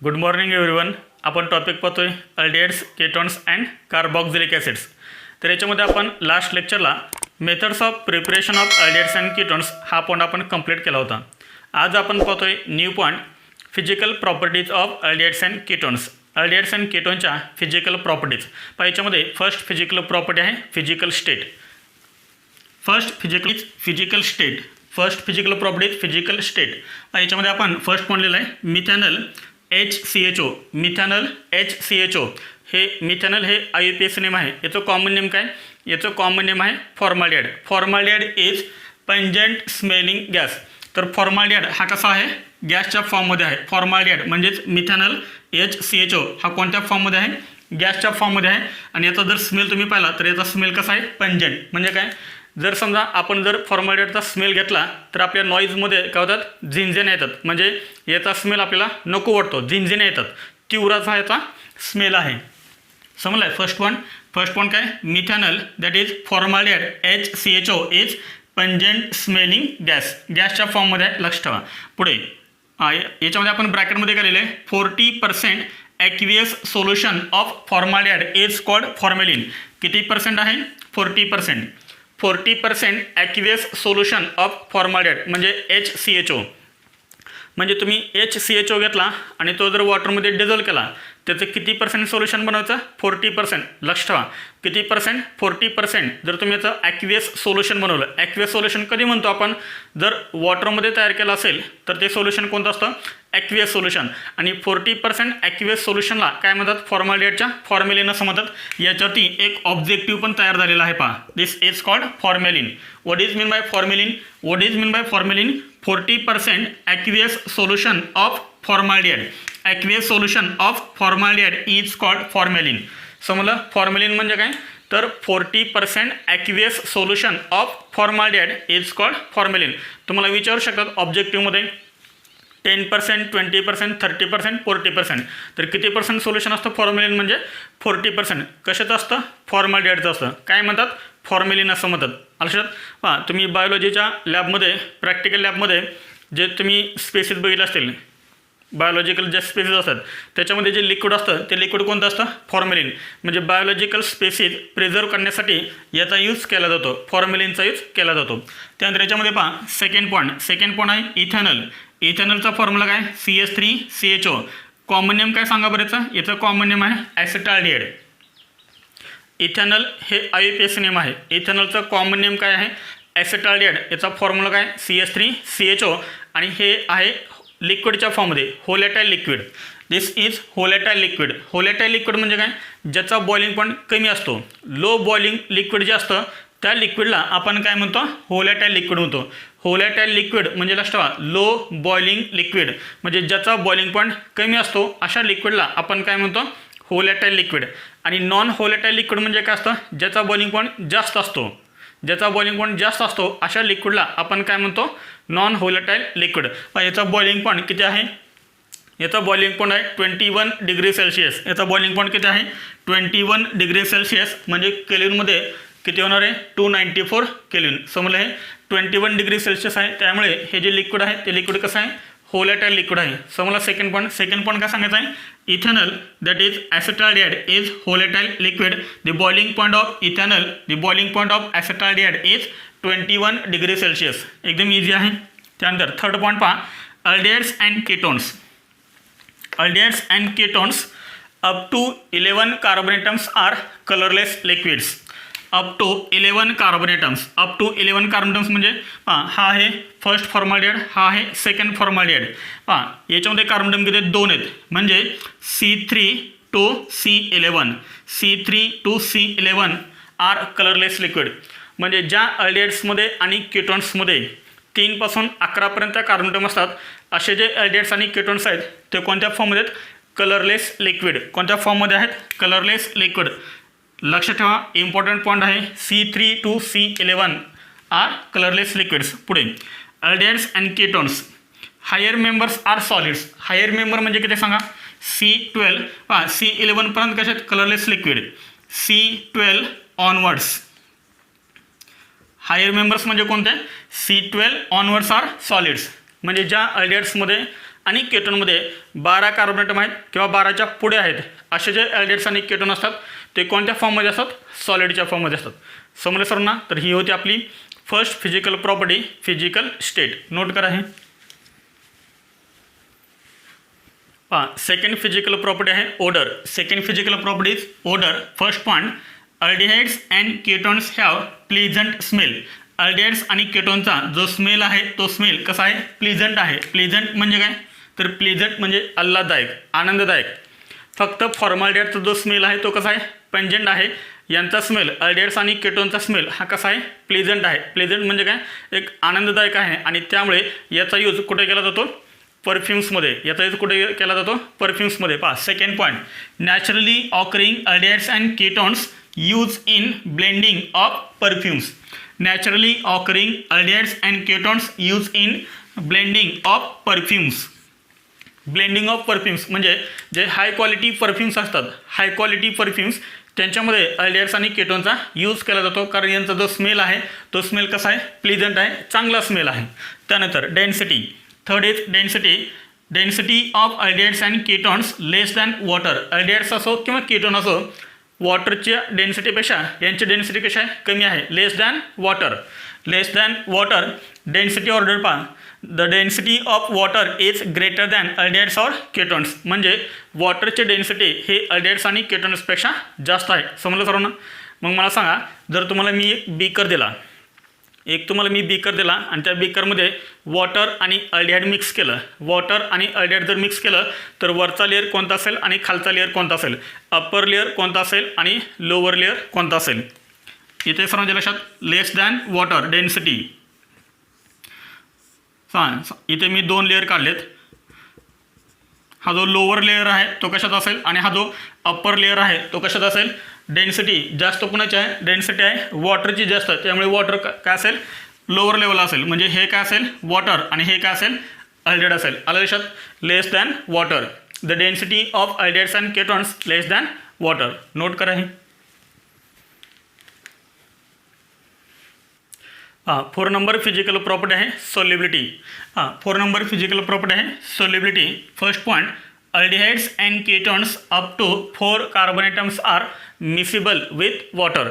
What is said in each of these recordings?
Good morning everyone. आपण topic पाहतोय aldehydes, ketones and carboxylic acids. तर याच्यामध्ये आपण लास्ट लेक्चरला methods of preparation of aldehydes and ketones हा पॉईंट आपण कंप्लीट केला होता. आज आपण पाहतोय new point, physical properties of aldehydes and ketones. Aldehydes and केटॉनच्या फिजिकल प्रॉपर्टीज. पण याच्यामध्ये फर्स्ट फिजिकल प्रॉपर्टी आहे physical state. First physical state. First physical properties physical state. याच्यामध्ये आपण फर्स्ट पॉईंट लिहिलं आहे मिथॅनल HCHO. मिथॅनल HCHO हे मिथॅनल हे IUPAC नेम आहे. याचं कॉमन नेम काय? याचं कॉमन नेम आहे formaldehyde. Formaldehyde is pungent smelling gas. तर फॉर्माल्डिहाइड हा कसा आहे? गॅसच्या फॉर्ममध्ये आहे. फॉर्माल्डिहाइड म्हणजेच मिथॅनल HCHO हा कोणत्या फॉर्ममध्ये आहे? गॅसच्या फॉर्ममध्ये आहे. आणि याचा जर स्मेल तुम्ही पाहिला तर याचा स्मेल कसा आहे? पंजंट. म्हणजे काय? जर समजा आपण जर फॉर्माल्डिहाइडचा स्मेल घेतला तर आपल्या नॉईजमध्ये काय होतात? झिंझिण्या येतात. म्हणजे याचा स्मेल आपल्याला नको वाटतो, झिंझिण्या येतात. तीव्रचा याचा स्मेल आहे. समजलं आहे? फर्स्ट पॉईंट काय? Methanal that is formaldehyde HCHO is pungent smelling gas. गॅसच्या फॉर्ममध्ये आहे, लक्ष ठेवा. पुढे याच्यामध्ये आपण ब्रॅकेटमध्ये केलेले 40% aqueous solution of formaldehyde is called formalin. किती पर्सेंट आहे? 40%. 40% ॲक्वियस सोल्युशन ऑफ फॉर्माल्डिहाइड म्हणजे HCHO. म्हणजे तुम्ही HCHO घेतला आणि तो जर वॉटरमध्ये डिझॉल्व केला त्याचं किती पर्सेंट सोल्युशन बनवायचं? 40%. लक्ष ठेवा. किती पर्सेंट? 40%. जर तुम्ही याचं ॲक्वियस सोल्युशन बनवलं. ॲक्वियस सोल्युशन कधी म्हणतो आपण? जर वॉटरमध्ये तयार केलं असेल तर ते सोल्युशन कोणतं असतं? Aqueous solution. आणि 40% ॲक्वियस सोल्युशनला काय म्हणतात? फॉर्माल्डिहाइडच्या फॉर्मेलिन असं म्हणतात. याच्यावरती एक ऑब्जेक्टिव्ह पण तयार झालेला आहे पहा. This is called formalin. What is mean by formalin? 40% aqueous solution of formaldehyde. Aqueous solution of formaldehyde is called formalin. समजलं? फॉर्मेलिन म्हणजे काय? तर 40% aqueous solution of formaldehyde is called formalin. तुम्हाला विचारू शकतात ऑब्जेक्टिव्हमध्ये 10%, 20%, 30%, 40%. तर किती पर्सेंट सोल्युशन असतं फॉर्मेलिन? म्हणजे 40%. कशाचं असतं? फॉर्माल्डिहाइडचं असतं. काय म्हणतात? फॉर्मेलिन असं म्हणतात. लक्षात पहा. तुम्ही बायोलॉजीच्या लॅबमध्ये, प्रॅक्टिकल लॅबमध्ये जे तुम्ही स्पेसिस बघितले असतील, बायोलॉजिकल जे स्पेसिस असतात त्याच्यामध्ये जे लिक्विड असतं ते लिक्विड कोणतं असतं? फॉर्मेलिन. म्हणजे बायोलॉजिकल स्पेसिस प्रिझर्व करण्यासाठी याचा यूज केला जातो, फॉर्मेलिनचा यूज केला जातो. त्यानंतर याच्यामध्ये पहा सेकंड पॉईंट आहे इथेनॉल. इथेनॉलचा फॉर्म्युला काय? CH3CHO. कॉमन नेम काय सांगा बरं याचं? याचं कॉमन नेम आहे ॲसिटाल्डिहाइड. इथेनॉल हे IUPAC नेम आहे. इथेनॉलचं कॉमन नेम काय आहे? ॲसिटाल्डिहाइड. याचा फॉर्म्युला काय? CH3CHO. आणि हे आहे लिक्विडच्या फॉर्ममध्ये, volatile liquid. This is volatile liquid. Volatile liquid म्हणजे काय? ज्याचा बॉइलिंग पॉईंट कमी असतो. लो बॉइलिंग लिक्विड जे असतं त्या लिक्विडला आपण काय म्हणतो? होलॅटाईल लिक्विड म्हणतो. होलॅटाईल लिक्विड म्हणजे लक्षात ठेवा लो बॉइलिंग लिक्विड. म्हणजे ज्याचा बॉइलिंग पॉईंट कमी असतो अशा लिक्विडला आपण काय म्हणतो? होलॅटाईल लिक्विड. आणि नॉन होलॅटाईल लिक्विड म्हणजे काय असतं? ज्याचा बॉइलिंग पॉईंट जास्त असतो. ज्याचा बॉइलिंग पॉईंट जास्त असतो अशा लिक्विडला आपण काय म्हणतो? Non volatile liquid. याचा बॉइलिंग पॉईंट किती आहे? याचा बॉइलिंग पॉईंट आहे 21 डिग्री सेल्सिअस. याचा बॉइलिंग पॉईंट किती आहे? 21 डिग्री सेल्सिअस. म्हणजे केल्विनमध्ये किती होणार आहे? 294 केल्विन. समजलं? हे 21 डिग्री सेल्सिअस आहे. त्यामुळे हे जे लिक्विड आहे ते लिक्विड कसं आहे? होलॅटाईल लिक्विड आहे. समजला? सेकंड पॉईंट काय सांगायचं आहे? Ethanal that is acetaldehyde is volatile liquid. The boiling point of acetaldehyde is 21 degree Celsius. एकदम इझी आहे. त्यानंतर थर्ड पॉईंट पहा aldehydes and ketones up to 11 carbon atoms are colourless liquids. Up to 11 carbon atoms म्हणजे पहा हा आहे फर्स्ट फॉर्माल्डिहाइड, हा आहे सेकंड फॉर्माल्डिहाइड. पहा याच्यामध्ये कार्बोनेटम किती? 2 आहेत. म्हणजे C3 to C11 are colourless liquid. म्हणजे ज्या अल्डिहाइड्समध्ये आणि केटॉन्समध्ये 3 पासून 11 कार्बोनेटम असतात असे जे अल्डिहाइड्स आणि केटॉन्स आहेत ते कोणत्या फॉर्ममध्ये आहेत? Colourless liquid. कोणत्या फॉर्ममध्ये आहेत? Colourless liquid. लक्ष ठेवा इम्पॉर्टंट पॉईंट आहे. C3 to C11 are colourless liquids. पुढे aldehydes and ketones higher members are solids. Higher member म्हणजे किती सांगा? C12 पहा C11 पर्यंत कसे आहेत? Colourless liquid. C12 onwards higher members म्हणजे कोणते? C12 onwards R solids. म्हणजे ज्या अल्डिहाइड्समध्ये आणि केटोनमध्ये 12 कार्बन ॲटम आहेत किंवा 12च्या पुढे आहेत असे जे ॲल्डिहाइड्स आणि केटोन असतात ते कोणत्या फॉर्ममध्ये असतात? सॉलिडच्या फॉर्ममध्ये असतात. समजलं सर्वांना? तर ही होती आपली first physical property, physical state. Note करा हे. सेकंड फिजिकल प्रॉपर्टी आहे odour. Second physical property is odour. First point, aldehydes and ketones have pleasant smell. Aldehydes आणि केटोनचा जो स्मेल आहे तो स्मेल कसा आहे? प्लीझंट आहे. प्लीझंट म्हणजे काय? तर प्लीझंट म्हणजे आल्हाददायक, आनंददायक. फक्त फॉर्माल्डिहाइडचा जो स्मेल आहे तो कसा आहे? पंजंट आहे. यांचा स्मेल, अल्डिहाइड्स आणि केटोनचा स्मेल हा कसा आहे? प्लीझंट आहे. प्लीझंट म्हणजे काय? एक आनंददायक आहे आणि त्यामुळे याचा यूज कुठे केला जातो? परफ्युम्समध्ये. याचा यूज कुठे केला जातो? परफ्युम्समध्ये. पहा second point, naturally occurring aldehydes and ketones use in blending of perfumes. Naturally occurring aldehydes and ketones use in blending of perfumes. Blending of perfumes म्हणजे जे हाय क्वालिटी परफ्युम्स असतात, हाय क्वालिटी परफ्युम्स त्यांच्यामध्ये aldehydes आणि केटोनचा use केला जातो कारण यांचा जो स्मेल आहे तो स्मेल कसा आहे? प्लीझंट आहे, चांगला स्मेल आहे. त्यानंतर density. Third is density. Density of aldehydes and ketones less than water. Aldehydes असो किंवा केटोन असो, वॉटरच्या डेन्सिटीपेक्षा यांची डेन्सिटी कशी आहे? कमी आहे. लेस दॅन वॉटर. लेस दॅन वॉटर डेन्सिटी ऑर्डर पहा. The density of water is greater than aldehydes और केटॉन्स. म्हणजे वॉटरचे डेन्सिटी हे अल्डिहाइड्स आणि केटॉन्सपेक्षा जास्त आहे. समजलं सर्वांना? मग मला सांगा, जर तुम्हाला मी एक बीकर दिला आणि त्या बीकरमध्ये वॉटर आणि अल्डिहाइड मिक्स केलं. वॉटर आणि अल्डिहाइड जर मिक्स केलं तर वरचा लेअर कोणता असेल आणि खालचा लेअर कोणता असेल? अप्पर लेअर कोणता असेल आणि लोअर लेअर कोणता असेल? इथे सर्वांच्या लक्षात लेस दॅन वॉटर डेन्सिटी. इथे मी 2 लेअर काढलेत. हा जो लोअर लेअर आहे तो कशात असेल आणि हा जो अप्पर लेअर आहे तो कशात असेल? डेन्सिटी जास्त कोणाची आहे? डेन्सिटी आहे वॉटरची जास्त. त्यामुळे वॉटर काय असेल? लोअर लेवल असेल. म्हणजे हे काय असेल? वॉटर आणि हे काय असेल? अल्डिहाइड असेल. आलं लक्षात? Less than water. The density of aldehydes and ketones less than water. Note करा हे. 4 नंबर फिजिकल प्रॉपर्टी आहे सोल्युबिलिटी. 4 नंबर फिजिकल प्रॉपर्टी आहे solubility. First point, aldehydes and ketones up to 4 carbon atoms are miscible with water.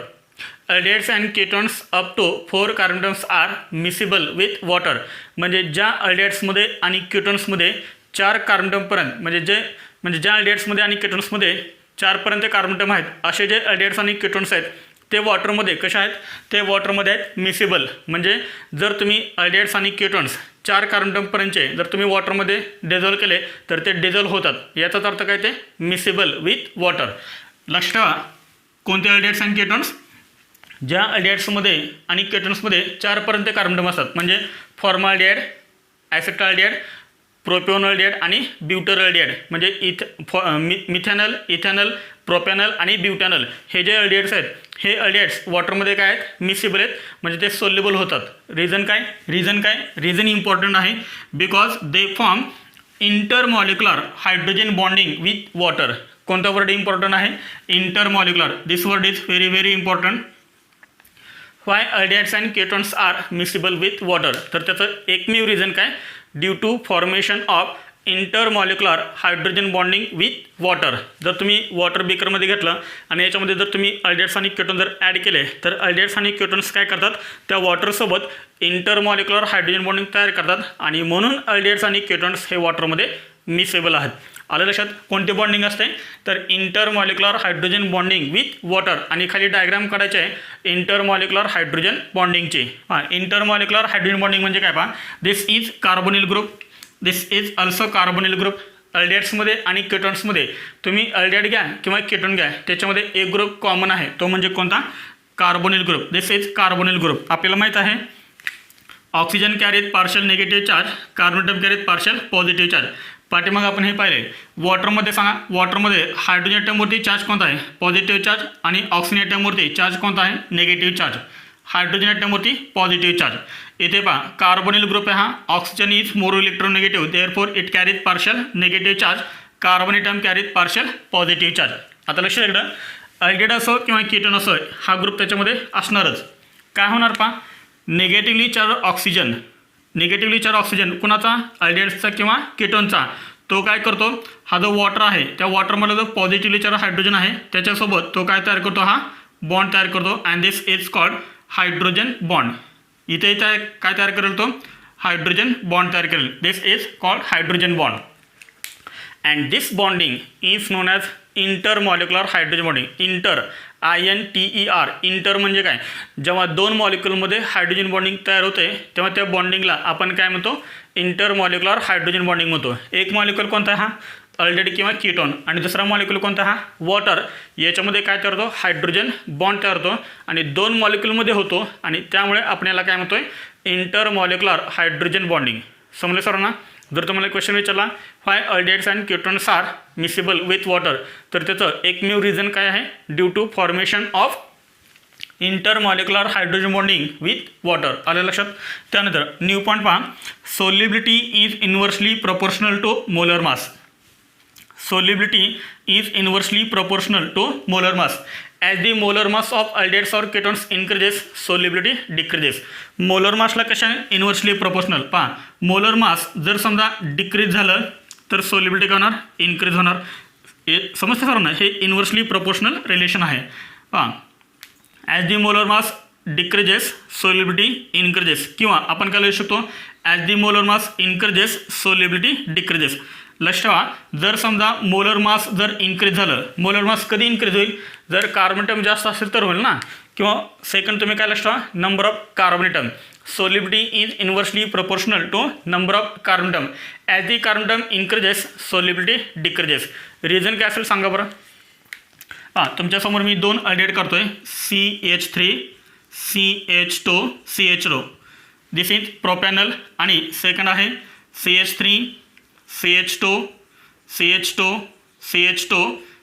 Aldehydes and ketones up to 4 carbon atoms are miscible with water. म्हणजे ज्या अल्डिहाइड्समध्ये आणि केटॉन्समध्ये 4 carbon ॲटमपर्यंत म्हणजे ज्या अल्डिहाइड्समध्ये आणि केटॉन्समध्ये 4पर्यंत carbon item आहेत असे जे अल्डिहाइड्स आणि केटॉन्स आहेत ते वॉटरमध्ये कशा आहेत? ते वॉटरमध्ये आहेत मिसिबल. म्हणजे जर तुम्ही अल्डिहाइड्स आणि केटॉन्स 4 कार्बन ॲटमपर्यंतचे जर तुम्ही वॉटरमध्ये डिझॉल्व केले तर ते डिझॉल्व होतात. याचाच अर्थ काय? ते मिसिबल विथ वॉटर. लक्ष ठेवा, कोणते अल्डिहाइड्स आणि केटॉन्स? ज्या अल्डिहाइड्समध्ये आणि केटॉन्समध्ये 4पर्यंत कार्बन ॲटम असतात. म्हणजे फॉर्माल्डिहाइड, ॲसेटाल्डिहाइड, प्रोपिओनल्डिहाइड आणि ब्युटरल्डिहाइड. म्हणजे मिथॅनल, इथॅनल, प्रोपॅनल आणि ब्युटॅनल हे जे अल्डिहाइड्स आहेत हे अल्डिहाइड्स वॉटरमध्ये काय आहेत? मिसिबल आहेत. म्हणजे ते सोल्युबल होतात. रिझन काय? रिझन इम्पॉर्टंट आहे. Because they form intermolecular hydrogen bonding with water. कोणता वर्ड इम्पॉर्टंट आहे? Intermolecular. This word is very very important. Why aldehydes and ketones are miscible with water. तर त्याचं एकमेव रिझन काय? Due to formation of intermolecular hydrogen bonding with water. जर तुम्ही water बेकरमध्ये घेतलं आणि याच्यामध्ये जर तुम्ही अल्डिहाइड्स आणि केटॉन जर ॲड केले तर अल्डिहाइड्स आणि केटॉन्स काय करतात? त्या वॉटरसोबत इंटरमॉलिक्युलर हायड्रोजन बॉन्डिंग तयार करतात आणि म्हणून अल्डिहाइड्स आणि केटॉन्स हे वॉटरमध्ये मिसेबल आहेत. आलं लक्षात? कोणते बॉन्डिंग असते? तर intermolecular hydrogen bonding with water. आणि खाली डायग्राम काढायचे आहे इंटरमॉलिक्युलर हायड्रोजन बॉन्डिंगचे. इंटरमॉलिक्युलर हायड्रोजन बॉन्डिंग म्हणजे काय? पहा, this is carbonyl group, this is also carbonyl group. अल्डिहाइड्समध्ये आणि केटॉन्समध्ये तुम्ही अल्डिहाइड घ्या किंवा केटॉन घ्या त्याच्यामध्ये एक ग्रुप कॉमन आहे. तो म्हणजे कोणता? Carbonyl group. This is carbonyl group. आपल्याला माहीत आहे oxygen carries partial negative charge, carbon atom carries partial positive charge. पाठीमाग आपण हे पाहिले. वॉटरमध्ये सांगा, वॉटरमध्ये हायड्रोजन ॲटमवरती चार्ज कोणता आहे? Positive charge. आणि ऑक्सिजन ॲटमवरती चार्ज कोणता आहे? Negative charge. हायड्रोजन ॲटमवरती पॉझिटिव्ह चार्ज. इथे पहा कार्बोनिल ग्रुप आहे हा. Oxygen is more electronegative, therefore it carries partial negative charge. Carbon atom carries partial positive charge. आता लक्षात इकडं अल्डिहाइड असो किंवा केटॉन असो हा ग्रुप त्याच्यामध्ये असणारच. काय होणार? पहा, negatively charge oxygen, negatively charge oxygen कुणाचा, अल्डिहाइड्सचा किंवा कीटोनचा, तो काय करतो, हा जो वॉटर आहे त्या वॉटरमध्ये जो पॉझिटिव्हली चार्ज हायड्रोजन आहे त्याच्यासोबत तो काय तयार करतो, हा बॉन्ड तयार करतो and this is called hydrogen bond. इथे काय तयार करेल, तो हायड्रोजन बॉन्ड तयार करेल. This is called hydrogen bond and this bonding is known as intermolecular hydrogen bonding. INTER inter म्हणजे काय, जेव्हा दोन मॉलिक्युलमध्ये हायड्रोजन बॉन्डिंग तयार होते तेव्हा त्या बॉन्डिंगला आपण काय म्हणतो, इंटरमॉलिक्युलर हायड्रोजन बॉन्डिंग म्हणतो. एक मॉलिक्युल कोणता आहे, हा अल्डिहाइड किंवा कीटोन, आणि दुसरा मॉलिक्युल कोणता, हा वॉटर. याच्यामध्ये काय तयार होतो, हायड्रोजन बॉन्ड तयार होतो आणि दोन मॉलिक्युलमध्ये होतो आणि त्यामुळे आपल्याला काय म्हणतोय, इंटरमॉलिक्युलर हायड्रोजन बॉन्डिंग. समजले सर्वांना. जर तुम्हाला क्वेश्चन विचारला why aldehydes and ketones are miscible with water, तर त्याचं एकमेव रिझन काय आहे, due to formation of intermolecular hydrogen bonding with water. आलं लक्षात. त्यानंतर न्यू पॉईंट पहा, solubility is inversely proportional to molar mass. Solubility is inversely proportional to molar mass. As the molar mass of aldehydes or ketones increases, solubility decreases. Molar मासला कशाने inversely proportional. पहा, molar mass जर समजा decrease झालं तर solubility काय होणार, increase होणार. हे समजतं सर ना, हे इन्व्हर्सली प्रोपोर्शनल रिलेशन आहे. पहा, ॲज दी molar mass decreases solubility increases, किंवा आपण काय लिहू शकतो, ॲज दी molar mass increases solubility decreases. लक्ष ठेवा, जर समजा मोलर मास जर इन्क्रीज झालं, मोलर मास कधी इन्क्रीज होईल, जर कार्बन जास्त असेल तर होईल ना, किंवा सेकंड तुम्ही काय लक्ष ठेवा, number of carbon. Solubility is inversely proportional to number of carbon. As the carbon increases solubility decreases. Reason काय असेल सांगा बरं. हां, तुमच्यासमोर मी दोन अल्डिहाइड करतोय, CH3 CH2 CH2. This is प्रोपॅनल आणि सेकंड आहे CH3 CH2 CH2 CH2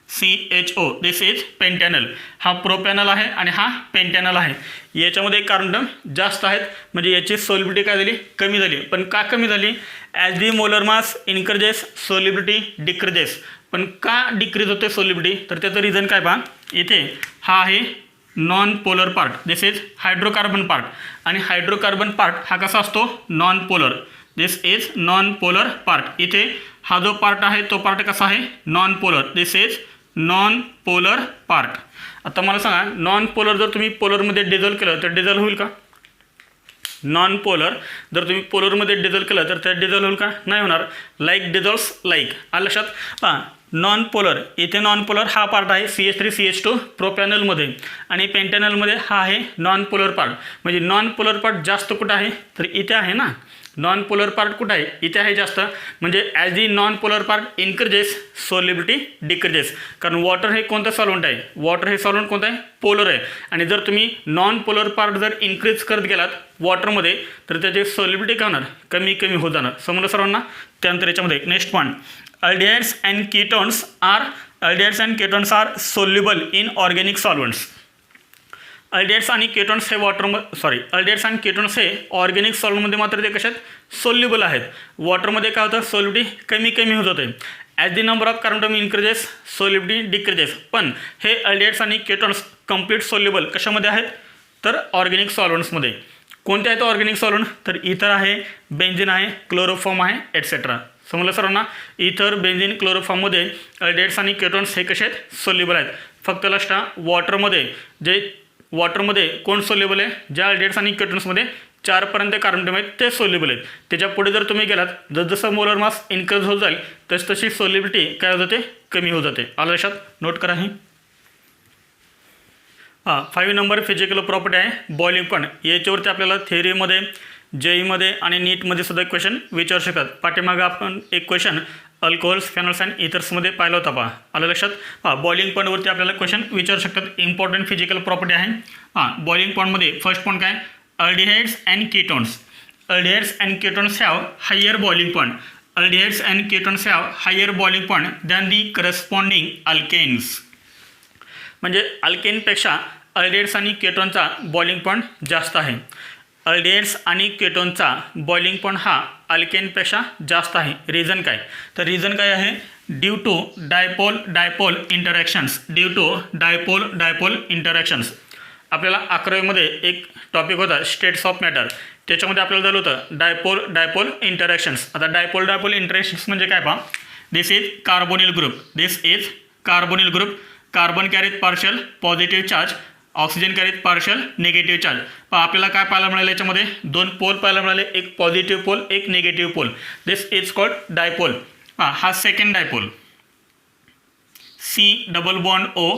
CHO. This is पेंटॅनल. हा प्रोपॅनल आहे आणि हा पेंटॅनल आहे. याच्यामध्ये कार्बन जास्त आहेत म्हणजे याची सोल्युबिलिटी काय झाली, कमी झाली. पण का कमी झाली, ॲज दी molar mass increases solubility decreases. पण का डिक्रीज होते सोल्युबिलिटी, तर त्याचं रिझन काय पहा, इथे हा आहे non polar part. This is hydrocarbon part आणि हायड्रोकार्बन पार्ट हा कसा असतो, non polar. This is non polar part. इथे हा जो पार्ट आहे तो पार्ट कसा आहे, non polar. This is non polar part. आता मला सांगा, नॉन पोलर जर तुम्ही पोलरमध्ये डिझॉल्व केलं तर डिझॉल्व होईल का, नॉन पोलर जर तुम्ही पोलरमध्ये डिझॉल्व केलं तर त्यात डिझॉल्व होईल का, नाही होणार. Like dissolves like. आलं लक्षात. हां, नॉन पोलर, इथे नॉन पोलर हा पार्ट आहे CH3 CH2 प्रोपॅनलमध्ये आणि पेंटॅनलमध्ये हा आहे नॉन पोलर पार्ट. म्हणजे नॉन पोलर पार्ट जास्त कुठं आहे, तर इथे आहे ना. नॉन पोलर पार्ट कुठं आहे, इथे आहे जास्त. म्हणजे as the non polar part increases solubility decreases. कारण वॉटर हे कोणतं सॉल्व्हंट आहे, वॉटर हे सॉल्व्हंट कोणतं आहे, पोलर आहे. आणि जर तुम्ही नॉन पोलर पार्ट जर इन्क्रीज करत गेलात वॉटरमध्ये तर त्याची सोल्युबिलिटी काय होणार, कमी कमी होत जाणार. समजलं सर्वांना. त्यानंतर याच्यामध्ये next point, aldehydes and ketones are soluble in organic solvents. Aldehydes आणि केटोन्स हे अल्डिहाइड्स आणि केटोन्स हे ऑर्गॅनिक सॉल्व्हंटमध्ये मात्र ते कशात सोल्युबल आहेत. वॉटरमध्ये काय होतं, सोल्युबिलिटी कमी कमी होत होते. As the number of carbon increases solubility decreases. पण हे अल्डिहाइड्स आणि केटोन्स कम्प्लीट सोल्युबल कशामध्ये आहेत, तर ऑर्गॅनिक सॉल्व्हंट्समध्ये. कोणते आहेत ऑर्गॅनिक सॉल्व्हंट, तर इथर आहे, बेन्झिन आहे, क्लोरोफॉर्म आहे, एटसेट्रा. समजलं सर्वांना. इथर, बेन्झिन, क्लोरोफॉर्ममध्ये अल्डिहाइड्स आणि केटोन्स हे कसे आहेत, सोल्युबल आहेत. फक्त लक्षात, वॉटरमध्ये कोण सोल्युबल आहे, ज्या अल्डिहाइड्स आणि केटोन्समध्ये 4पर्यंत कार्बन आहेत ते सोल्युबल आहेत. त्याच्या पुढे जर तुम्ही गेलात, जसं मोलर मास इन्क्रीज होत जाईल तशी सोल्युबिलिटी काय होत जाते, कमी होत जाते. आलं लक्षात. नोट करा ही. 5 नंबर फिजिकल प्रॉपर्टी आहे बॉइलिंग पॉईंट. याच्यावरती आपल्याला थेअरीमध्ये, JEEमध्ये आणि नीटमध्ये सुद्धा क्वेश्चन विचारू शकतात. पाठीमागं आपण एक क्वेश्चन अल्कोहोल्स, फेनॉल्स अँड इथर्समध्ये पाहिलं होता. पहा, आलं लक्षात. बॉइलिंग पॉईंटवरती आपल्याला क्वेश्चन विचारू शकतात. इम्पॉर्टंट फिजिकल प्रॉपर्टी आहे. बॉइलिंग पॉईंटमध्ये फर्स्ट पॉईंट काय, aldehydes and ketones. Aldehydes and ketones have higher boiling point. Aldehydes and ketones have higher boiling point than the corresponding alkanes. म्हणजे अल्केनपेक्षा अल्डिहाइड्स आणि केटोनचा बॉइलिंग पॉईंट जास्त आहे. अल्डिहाइड्स आणि केटोनचा boiling point हा अल्केनपेक्षा जास्त आहे. रिझन काय, तर रिझन काय आहे, due to dipole interactions. Due to dipole interactions. आपल्याला 11वीमध्ये एक टॉपिक होता स्टेट्स ऑफ मॅटर, त्याच्यामध्ये आपल्याला झालं होतं डायपोल इंटरॅक्शन्स. आता डायपोल इंटरॅक्शन्स म्हणजे काय पहा, this is carbonyl group. Carbon carries partial positive charge, oxygen carries partial negative charge. पहा आपल्याला काय पाहायला मिळालं याच्यामध्ये, 2 पोल पाहायला मिळाले, एक पॉझिटिव्ह पोल एक negative pole. This is called dipole. पहा हा second dipole, C double bond O,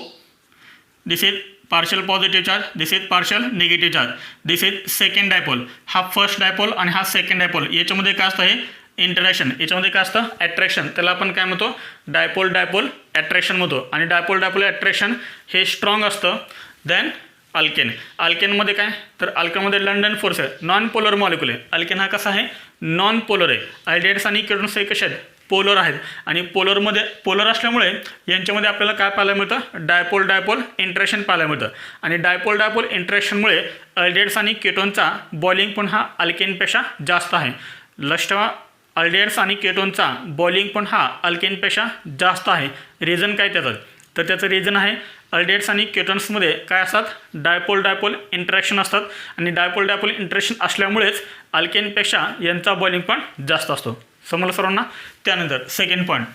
this is partial positive charge, this is partial negative charge. This is second dipole. हा फर्स्ट डायपोल आणि हा second dipole. याच्यामध्ये काय असतं, हे इंटरॅक्शन. याच्यामध्ये काय असतं, अट्रॅक्शन. त्याला आपण काय म्हणतो, डायपोल अट्रॅक्शन म्हणतो. आणि डायपोल अट्रॅक्शन हे स्ट्रॉंग असतं दॅन अल्केन. अल्केनमध्ये काय, तर अल्केनमध्ये लंडन फोर्स आहे, नॉन पोलर मॉलिक्युल आहे. अल्केन हा कसा आहे, नॉन पोलर आहे. अल्डिहाइड्स आणि केटोन्स हे कसे आहेत, पोलर आहेत. आणि पोलर असल्यामुळे यांच्यामध्ये आपल्याला काय पाहायला मिळतं, डायपोल इंटरॅक्शन पाहायला मिळतं. आणि डायपोल इंटरॅक्शनमुळे अल्डिहाइड्स आणि केटोनचा बॉइलिंग पण हा अल्केनपेक्षा जास्त आहे. लक्षात ठेवा, अल्डिहाइड्स आणि केटोनचा बॉइलिंग पण हा अल्केनपेक्षा जास्त आहे. रिझन काय त्याचं, तर त्याचं रिझन आहे अल्डिहाइड्स आणि केटोन्समध्ये काय असतात, डायपोल इंटरॅक्शन असतात. आणि डायपोल इंटरॅक्शन असल्यामुळेच अल्केनपेक्षा यांचा बॉइलिंग पण जास्त असतो. समजलं सर्वांना. त्यानंतर second point,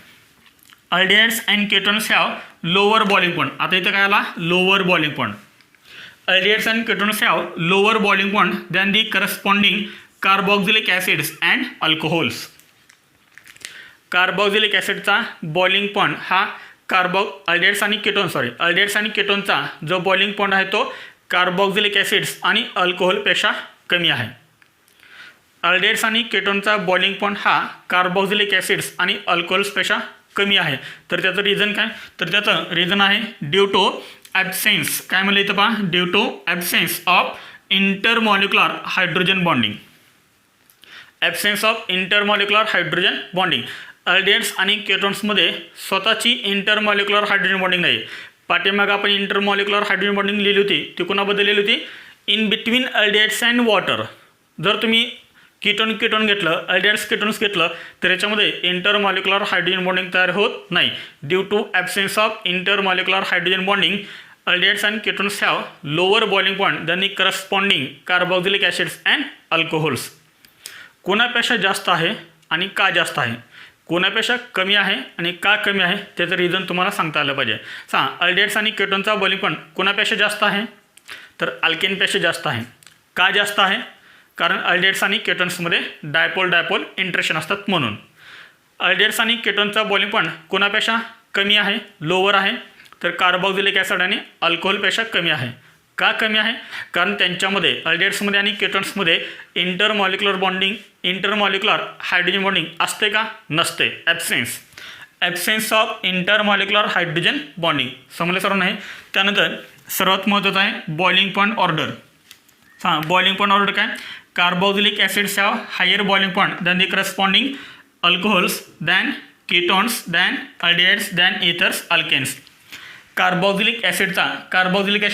aldehydes and ketones have lower boiling point. आता इथं काय आला, lower boiling point. Aldehydes and ketones have lower boiling point than the corresponding carboxylic acids and alcohols. Carboxylic ॲसिडचा बॉइलिंग पॉईंट हा अल्डिहाइड्स आणि केटोनचा जो बॉइलिंग पॉईंट आहे तो कार्बोक्सिलिक ॲसिड्स आणि अल्कोहोलपेक्षा कमी आहे. अल्डिहाइड्स आणि केटोनचा बॉइलिंग पॉईंट हा कार्बोक्सिलिक ॲसिड्स आणि अल्कोहोल्सपेक्षा कमी आहे. तर त्याचं रिझन काय, तर त्याचं रिझन आहे ड्यू टू ॲब्सेन्स. काय म्हणलं इथं पहा, due to absence of intermolecular hydrogen bonding. Absence of intermolecular hydrogen bonding. Aldehydes आणि केटोन्समध्ये स्वतःची इंटरमॉलिक्युलर हायड्रोजन बॉन्डिंग नाही. पाठीमागं आपण इंटरमॉलिक्युलर हायड्रोजन बॉन्डिंग लिहिली होती, ती कोणाबद्दल लिहिली होती, in between aldehydes and water. जर तुम्ही केटोन घेतलं, अल्डिहाइड्स केटोन्स घेतलं, तर याच्यामध्ये इंटरमॉलिक्युलर हायड्रोजन बॉन्डिंग तयार होत नाही. Due to absence of intermolecular hydrogen bonding aldehydes and ketones have lower boiling point than the corresponding carboxylic acids and alcohols. कोणापेक्षा जास्त आहे आणि का जास्त आहे, कोणापेक्षा कमी आहे आणि का कमी आहे, त्याचं रिझन तुम्हाला सांगता आलं पाहिजे. अल्डिहाइड्स आणि केटोनचा बॉइलिंग पॉईंट कोणापेक्षा जास्त आहे, तर अल्केनपेक्षा जास्त आहे. का जास्त आहे, कारण अल्डिहाइड्स आणि केटोन्समध्ये डायपोल इंटरॅक्शन असतात म्हणून. अल्डिहाइड्स आणि केटोनचा बॉइलिंग पॉईंट कोणापेक्षा कमी आहे, लोअर आहे, तर कार्बोक्सिलिक ॲसिड आणि अल्कोहोलपेक्षा कमी आहे. का कमी आहे, कारण त्यांच्यामध्ये अल्डिहाइड्समध्ये आणि केटोन्समध्ये इंटरमॉलिक्युलर हायड्रोजन बॉन्डिंग असते का, नसते. Absence of intermolecular hydrogen bonding. समजलं सर्व नाही. त्यानंतर सर्वात महत्त्वाचं आहे boiling point order. Boiling point order काय, carboxylic acids have higher boiling point than the corresponding alcohols than ketones than aldehydes than ethers alkanes. Carboxylic acid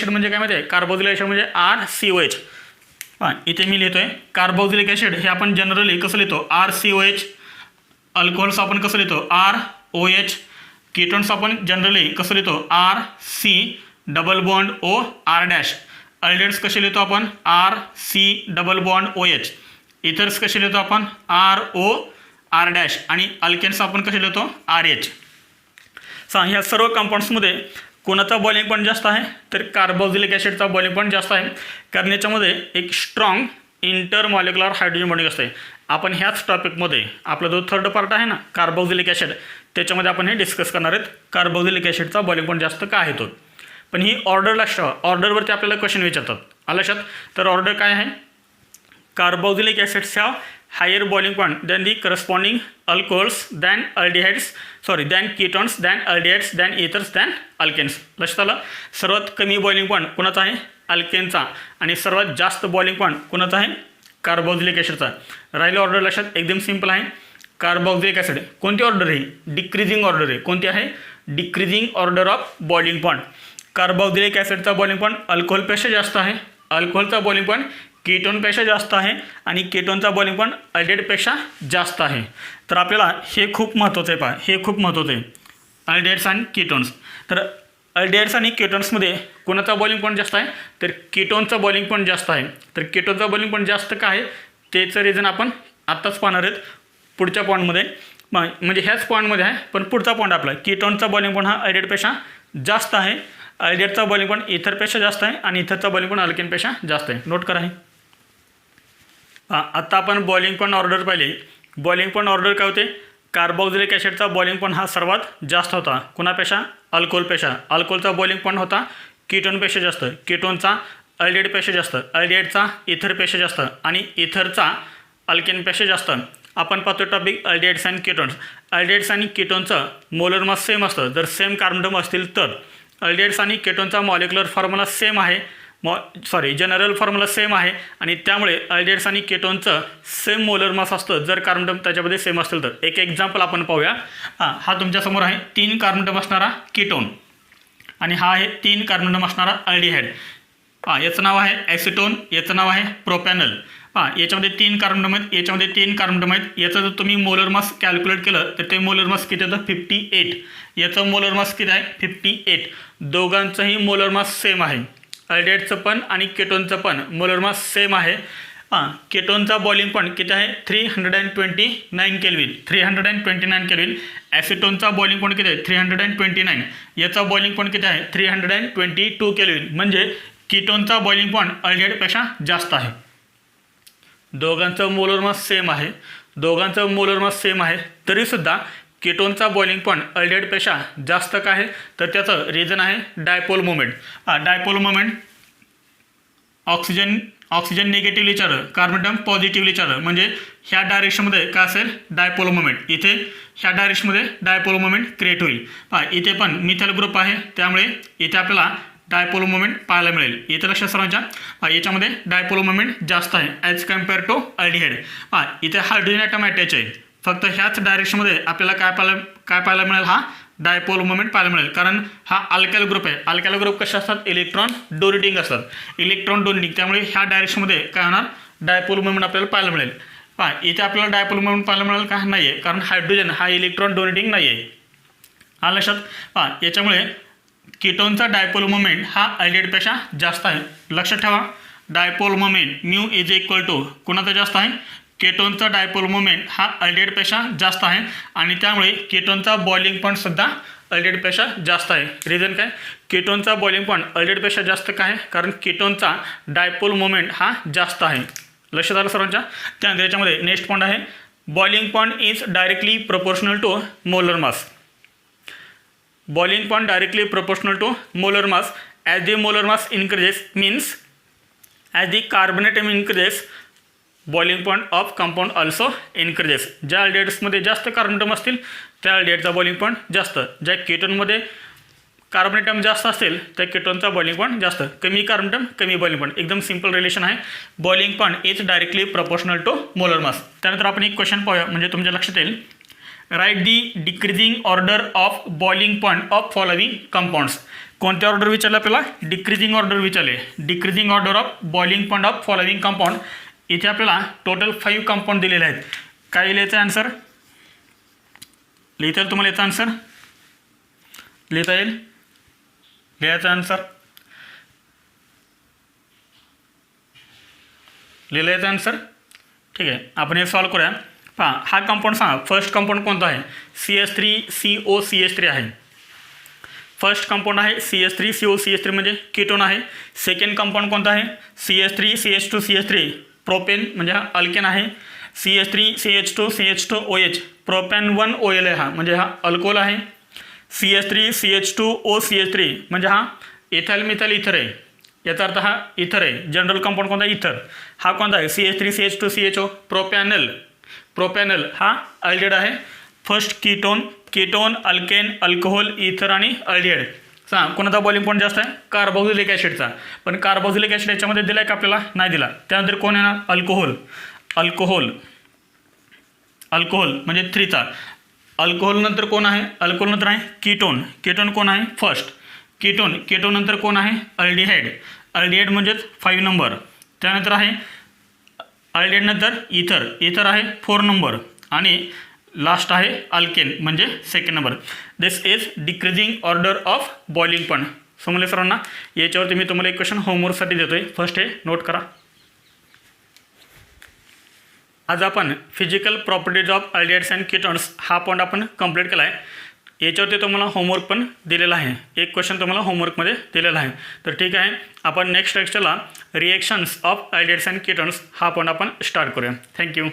म्हणजे काय माहिती आहे, कार्बोक्सिलिक ॲसिड म्हणजे RCOH. इथे मी लिहितो आहे कार्बोक्सिलिक ॲसिड हे आपण जनरली कसं लिहितो, RCOH. अल्कोहोल्स आपण कसं लिहितो, ROH. केटोन्स आपण जनरली कसं लिहितो, RC double bond OR'. Aldehydes कसे लिहितो आपण, RC double bond OH. Ethers कसे लिहितो आपण, ROR'. आणि अल्केन्स आपण कसे लिहितो, RH. ह्या सर्व कंपाऊंड्समध्ये कोणाचा बॉइलिंग पॉईंट जास्त आहे, तर कार्बोक्सिलिक ॲसिडचा बॉइलिंग पॉईंट जास्त आहे, कारण याच्यामध्ये एक स्ट्रॉंग इंटरमॉलिक्युलर हायड्रोजन बॉन्डिंग असते. आपण ह्याच टॉपिकमध्ये आपला जो थर्ड पार्ट आहे ना कार्बोक्सिलिक ॲसिड, त्याच्यामध्ये आपण हे डिस्कस करणार आहेत, कार्बोक्सिलिक ॲसिडचा बॉइलिंग पॉईंट जास्त का आहे तो. पण ही ऑर्डर लक्षात, ऑर्डरवरती आपल्याला क्वेश्चन विचारतात. लक्षात, तर ऑर्डर काय आहे, carboxylic acids have higher boiling point than the corresponding alcohols than ketones than aldehydes than ethers than alkanes. लक्षात आलं. सर्वात कमी बॉइलिंग पॉईंट कोणाचा आहे, अल्केनचा. आणि सर्वात जास्त बॉइलिंग पॉईंट कोणाचा आहे, कार्बोक्सिलिक ॲसिडचा. राहिलं ऑर्डर लक्षात, एकदम सिम्पल आहे. कार्बोक्सिलिक ॲसिड कोणती ऑर्डर आहे, डिक्रीजिंग ऑर्डर आहे. कोणती आहे, decreasing order of boiling point. Carboxylic ॲसिडचा बॉइलिंग पॉईंट अल्कोहोलपेक्षा जास्त आहे, अल्कोहोलचा बॉइलिंग पॉईंट केटोनपेक्षा जास्त आहे, आणि केटोनचा बॉइलिंग पॉईंट अल्डिहाइडपेक्षा जास्त आहे. तर आपल्याला हे खूप महत्त्वाचं आहे, पहा हे खूप महत्त्वाचं आहे, अल्डिहाइड्स आणि केटोन्स. तर अल्डिहाइड्स आणि केटोन्समध्ये कोणाचा बॉइलिंग पॉईंट जास्त आहे, तर केटोनचा बॉइलिंग पॉईंट जास्त आहे. तर केटोनचा बॉइलिंग पॉईंट जास्त का आहे त्याचं रिझन आपण आत्ताच पाहणार आहेत पुढच्या पॉईंटमध्ये. म्हणजे ह्याच पॉईंटमध्ये आहे, पण पुढचा पॉईंट आपला केटोनचा बॉइलिंग पॉईंट हा अल्डिहाइडपेक्षा जास्त आहे. अल्डिहाइडचा बॉइलिंग पॉईंट इथरपेक्षा जास्त आहे आणि इथरचा बॉइलिंग पॉईंट अल्केनपेक्षा जास्त आहे. नोट करा हे. आता आपण बॉइलिंग पॉईंट ऑर्डर पाहिले. बॉइलिंग पॉईंट ऑर्डर काय होते, कार्बोक्सिलिक ॲसिडचा बॉइलिंग पॉईंट हा सर्वात जास्त होता. कुणापेक्षा, अल्कोहोलपेक्षा. अल्कोहोलचा बॉइलिंग पॉईंट होता केटोनपेक्षा जास्त, केटोनचा अल्डिहाइडपेक्षा जास्त, अल्डिहाइडचा इथरपेक्षा जास्त आणि इथरचा अल्केनपेक्षा जास्त. आपण पाहतो टॉपिक अल्डिहाइड्स आणि केटोन्स. अल्डिहाइड्स आणि केटोनचं मोलर मास सेम असतं जर सेम कार्बन असतील तर. अल्डिहाइड्स आणि केटोनचा मॉलिक्युलर फॉर्म्युला सेम आहे, जनरल फॉर्म्युला सेम आहे आणि त्यामुळे अल्डिहाइड्स आणि केटोनचं सेम मोलर मास असतं जर कार्बन त्याच्यामध्ये सेम असतील तर. एक एक्झाम्पल आपण पाहूया. हा तुमच्यासमोर आहे 3 कार्बन असणारा केटोन आणि हा आहे 3 कार्बन असणारा अल्डिहाइड. याचं नाव आहे ॲसिटोन, याचं नाव आहे प्रोपॅनल. याच्यामध्ये 3 कार्बन आहेत, याच्यामध्ये 3 कार्बन आहेत. याचं जर तुम्ही मोलर मास कॅल्क्युलेट केलं तर ते मोलर मास किती होतं, 58. याचं मोलर मास किती आहे, 58. दोघांचंही मोलर मास सेम आहे. अल्डिहाइडचं पण आणि केटोनचं पण मोलर मास सेम आहे. केटोनचा बॉइलिंग पॉईंट किती आहे, 329 केल्विन, 329 केल्विन. ॲसिटोनचा बॉइलिंग पॉईंट किती आहे, 329. याचा बॉइलिंग पॉईंट किती आहे, 322 केल्विन. म्हणजे केटोनचा बॉइलिंग पॉईंट अल्डिहाइडपेक्षा जास्त आहे. दोघांचं मोलर मास सेम आहे, दोघांचं मोलर मास सेम आहे तरीसुद्धा केटोनचा बॉइलिंग पॉईंट अल्डिहाइडपेक्षा जास्त का आहे, तर त्याचं रिझन आहे dipole moment. Dipole moment oxygen negatively charge, carbon positively charge. म्हणजे ह्या डायरेक्शनमध्ये काय असेल, डायपोल मोमेंट. इथे ह्या डायरेक्शनमध्ये डायपोल मोमेंट क्रिएट होईल. इथे पण मिथाइल ग्रुप आहे त्यामुळे इथे आपल्याला डायपोल मोमेंट पाहायला मिळेल. इथे लक्षात सर्वांच्या याच्यामध्ये डायपोल मोमेंट जास्त आहे ॲज कम्पेअर टू अल्डिहाइड. इथे हायड्रोजन ॲटम अटॅच आहे, फक्त ह्याच डायरेक्शनमध्ये आपल्याला काय पाहायला मिळेल, हा डायपोल मोमेंट पाहायला मिळेल. कारण हा अल्काइल ग्रुप आहे. अल्काइल ग्रुप कसे असतात, इलेक्ट्रॉन डोनेटिंग असतात, इलेक्ट्रॉन डोनेटिंग. त्यामुळे ह्या डायरेक्शनमध्ये काय होणार, डायपोल मोमेंट आपल्याला पाहायला मिळेल. इथे आपल्याला डायपोल मोमेंट पाहायला मिळेल का, नाही आहे, कारण हायड्रोजन हा इलेक्ट्रॉन डोनेटिंग नाही आहे. लक्षात. याच्यामुळे केटोनचा डायपोल मोमेंट हा अल्डिहाइडपेक्षा जास्त आहे. लक्षात ठेवा, dipole moment mu is equal to कुणाचा जास्त आहे, केटोनचा डायपोल मोमेंट हा अल्डिहाइडपेक्षा जास्त आहे आणि त्यामुळे केटोनचा बॉइलिंग पॉईंटसुद्धा अल्डिहाइडपेक्षा जास्त आहे. रिझन काय, केटोनचा बॉइलिंग पॉईंट अल्डिहाइडपेक्षा जास्त काय आहे, कारण केटोनचा डायपोल मोमेंट हा जास्त आहे. लक्षात आलं सर्वांच्या. त्यानंतर याच्यामध्ये नेक्स्ट पॉईंट आहे, boiling point is directly proportional to molar mass. Boiling point directly proportional to molar mass. As the molar mass increases, means as the carbon atom increases, boiling point of compound also increases. ज्या अल्डिहाइड्समध्ये जास्त carbon autumn असतील त्या अल्डिहाइडचा boiling point जास्त. ज्या केटोनमध्ये carbon autumn जास्त असेल त्या केटोनचा boiling point जास्त. कमी कार्बन अटम कमी बॉइलिंग पॉईंट. एकदम सिंपल रिलेशन आहे. Boiling point is directly proportional to molar mass. त्यानंतर आपण एक क्वेश्चन पाहूया म्हणजे तुमच्या लक्षात येईल. Write the decreasing order of boiling point of following compounds. कोणत्या ऑर्डर विचारले आपल्याला, डिक्रीजिंग ऑर्डर विचारले. Decreasing order of boiling point of following compound. इथे आपल्याला टोटल 5 कंपाऊंड दिलेले आहेत. काय लिहायचं आन्सर, लिहिता येईल तुम्हाला याचा आन्सर, लिहिता येईल, लिहायचा आन्सर, लिहिलं याचा आन्सर. ठीक आहे, आपण हे सॉल्व करूया. हा कंपाऊंड सांगा. फर्स्ट कंपाऊंड कोणता आहे, CH3COCH3 आहे. फर्स्ट कंपाऊंड आहे CH3COCH3 म्हणजे कीटोन आहे. सेकंड कंपाऊंड कोणता आहे, CH3CH2CH3 प्रोपेन म्हणजे हा अल्केन आहे. CH3CH2CH2OH प्रोपॅन 1 OL आहे, हा म्हणजे हा अल्कोहोल आहे. CH3CH2OCH3 म्हणजे हा इथाइल मिथाइल इथर आहे. याचा अर्थ हा इथर आहे. जनरल कंपाऊंड कोणता, इथर. हा कोणता आहे, CH3CH2CHO प्रोपॅनल हा अल्डिहाइड आहे. फर्स्ट कीटोन अल्केन अल्कोहोल इथर आणि अल्डिहाइड. सांग कोणाचा बॉइलिंग पॉईंट जास्त आहे, कार्बोक्सिलिक ॲसिडचा. पण कार्बोक्सिलिक ॲसिड याच्यामध्ये दिला आहे का आपल्याला, नाही दिला. त्यानंतर कोण येणार, अल्कोहोल म्हणजे 3चा. अल्कोहोल नंतर कोण आहे, अल्कोहोल नंतर आहे कीटोन कोण आहे, फर्स्ट कीटोन नंतर कोण आहे, अल्डिहाइड म्हणजेच 5 नंबर. त्यानंतर आहे अल्डिहाइड नंतर इथर आहे 4 नंबर. आणि लास्ट आहे अल्केन म्हणजे second number. This is decreasing order of boiling point. समजले सर्वांना. याच्यावरती मी तुम्हाला एक क्वेश्चन होमवर्कसाठी देतोय. फर्स्ट हे नोट करा. आज आपण physical properties of aldehydes and ketones हा पॉईंट आपण कंप्लीट केला आहे. याच्यावरती तुम्हाला होमवर्क पण दिलेला आहे. एक क्वेश्चन तुम्हाला होमवर्कमध्ये दिलेला आहे. तर ठीक आहे, आपण नेक्स्ट लेक्चरला reactions of aldehydes and ketones हा पॉईंट आपण स्टार्ट करूया. थँक्यू.